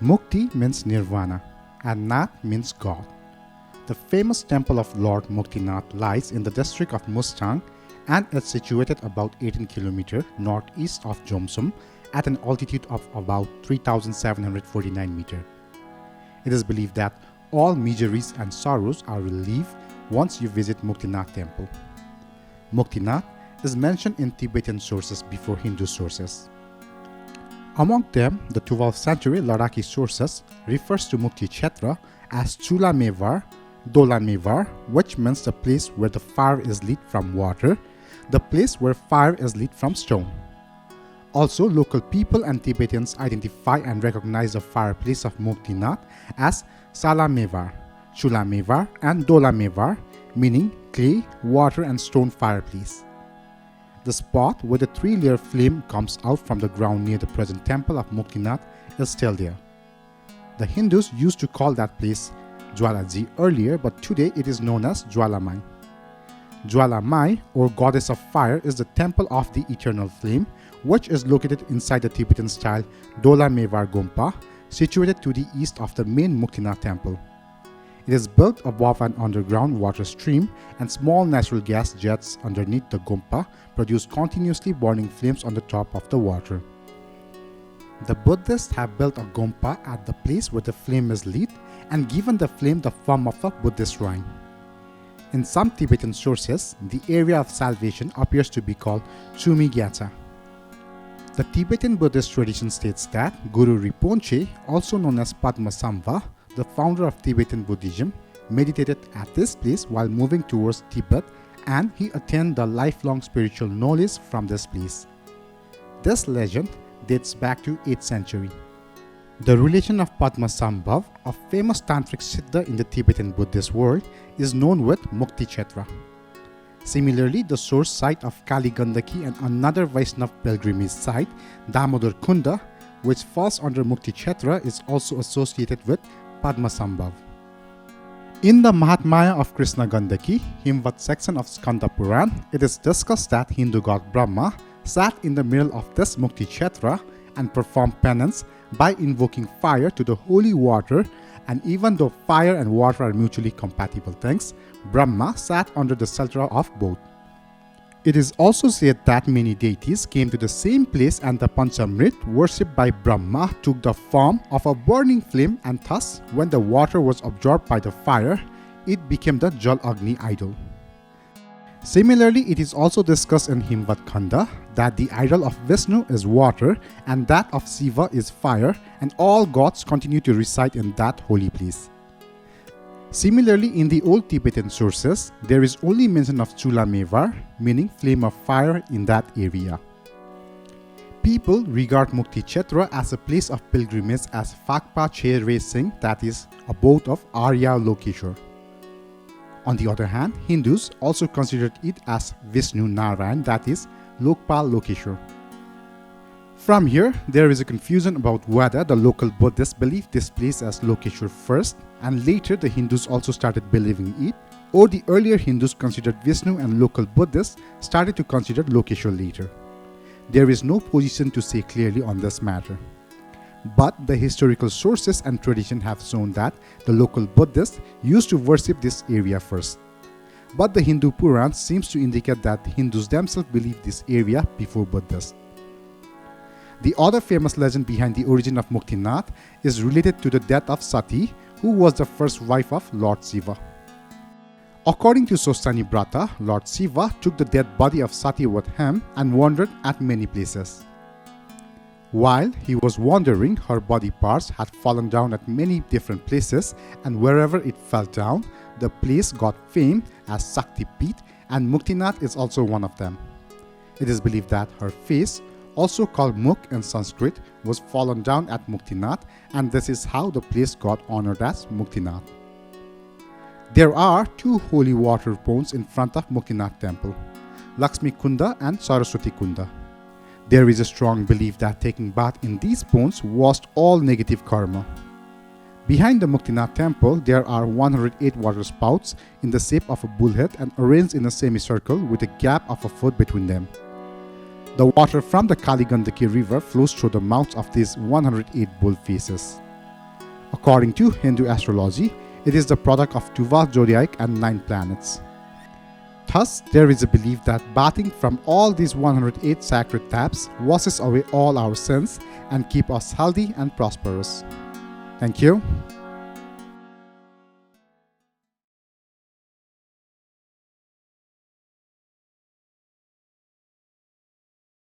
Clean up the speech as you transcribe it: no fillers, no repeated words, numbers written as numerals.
Mukti means nirvana and Nath means God. The famous temple of Lord Muktinath lies in the district of Mustang and is situated about 18 km northeast of Jomsum at an altitude of about 3,749 meters. It is believed that all miseries and sorrows are relieved once you visit Muktinath temple. Muktinath is mentioned in Tibetan sources before Hindu sources. Among them, the 12th century Ladakhi sources refers to Mukti Kshetra as Chula Mevar, Dola Mevar, which means the place where the fire is lit from water, the place where fire is lit from stone. Also, local people and Tibetans identify and recognize the fireplace of Muktinath as Sala Mevar, Chula Mevar, and Dola Mevar, meaning clay, water, and stone fireplace. The spot where the three-layer flame comes out from the ground near the present temple of Muktinath is still there. The Hindus used to call that place Jwalaji earlier, but today it is known as Jwalamai. Jwalamai, or goddess of fire, is the temple of the eternal flame, which is located inside the Tibetan-style Dola Mevar Gompa, situated to the east of the main Muktinath temple. It is built above an underground water stream, and small natural gas jets underneath the Gompa produce continuously burning flames on the top of the water. The Buddhists have built a Gompa at the place where the flame is lit and given the flame the form of a Buddhist shrine. In some Tibetan sources, the area of salvation appears to be called Subigya. The Tibetan Buddhist tradition states that Guru Rinpoche, also known as Padmasambhava, the founder of Tibetan Buddhism, meditated at this place while moving towards Tibet, and he attained the lifelong spiritual knowledge from this place. This legend dates back to 8th century. The relation of Padmasambhava, a famous tantric siddha in the Tibetan Buddhist world, is known with Mukti Kshetra. Similarly, the source site of Kali Gandaki and another Vaishnav pilgrimage site, Damodar Kunda, which falls under Mukti Kshetra, is also associated with Padmasambhava. In the Mahatmya of Krishna Gandaki, Himvat section of Skanda Puran, it is discussed that Hindu god Brahma sat in the middle of this Mukti Kshetra and performed penance by invoking fire to the holy water, and even though fire and water are mutually compatible things, Brahma sat under the shelter of both. It is also said that many deities came to the same place and the Panchamrit worshipped by Brahma took the form of a burning flame, and thus, when the water was absorbed by the fire, it became the Jal Agni idol. Similarly, it is also discussed in Himvat Khanda that the idol of Vishnu is water and that of Shiva is fire, and all gods continue to reside in that holy place. Similarly, in the old Tibetan sources, there is only mention of Chula Mevar, meaning flame of fire, in that area. People regard Mukti Kshetra as a place of pilgrimage as Phakpa Che Singh, that is, abode of Arya Lokeshwar. On the other hand, Hindus also considered it as Vishnu Narayan, that is, Lokpal Lokeshwar. From here, there is a confusion about whether the local Buddhists believed this place as Lokeshwar first, and later the Hindus also started believing it, or the earlier Hindus considered Vishnu and local Buddhists started to consider Lokeshwar later. There is no position to say clearly on this matter. But the historical sources and tradition have shown that the local Buddhists used to worship this area first. But the Hindu Purans seems to indicate that the Hindus themselves believed this area before Buddhists. The other famous legend behind the origin of Muktinath is related to the death of Sati, who was the first wife of Lord Shiva. According to Sostani Brata, Lord Shiva took the dead body of Sati with him and wandered at many places. While he was wandering, her body parts had fallen down at many different places, and wherever it fell down, the place got fame as Sakti Peeth, and Muktinath is also one of them. It is believed that her face, also called Muk in Sanskrit, was fallen down at Muktinath, and this is how the place got honored as Muktinath. There are two holy water ponds in front of Muktinath temple, Lakshmi Kunda and Saraswati Kunda. There is a strong belief that taking bath in these ponds washed all negative karma. Behind the Muktinath temple, there are 108 water spouts in the shape of a bullhead and arranged in a semicircle with a gap of a foot between them. The water from the Kali Gandaki river flows through the mouths of these 108 bull faces. According to Hindu astrology, it is the product of two vast zodiac and 9 planets. Thus, there is a belief that bathing from all these 108 sacred taps washes away all our sins and keep us healthy and prosperous. Thank you.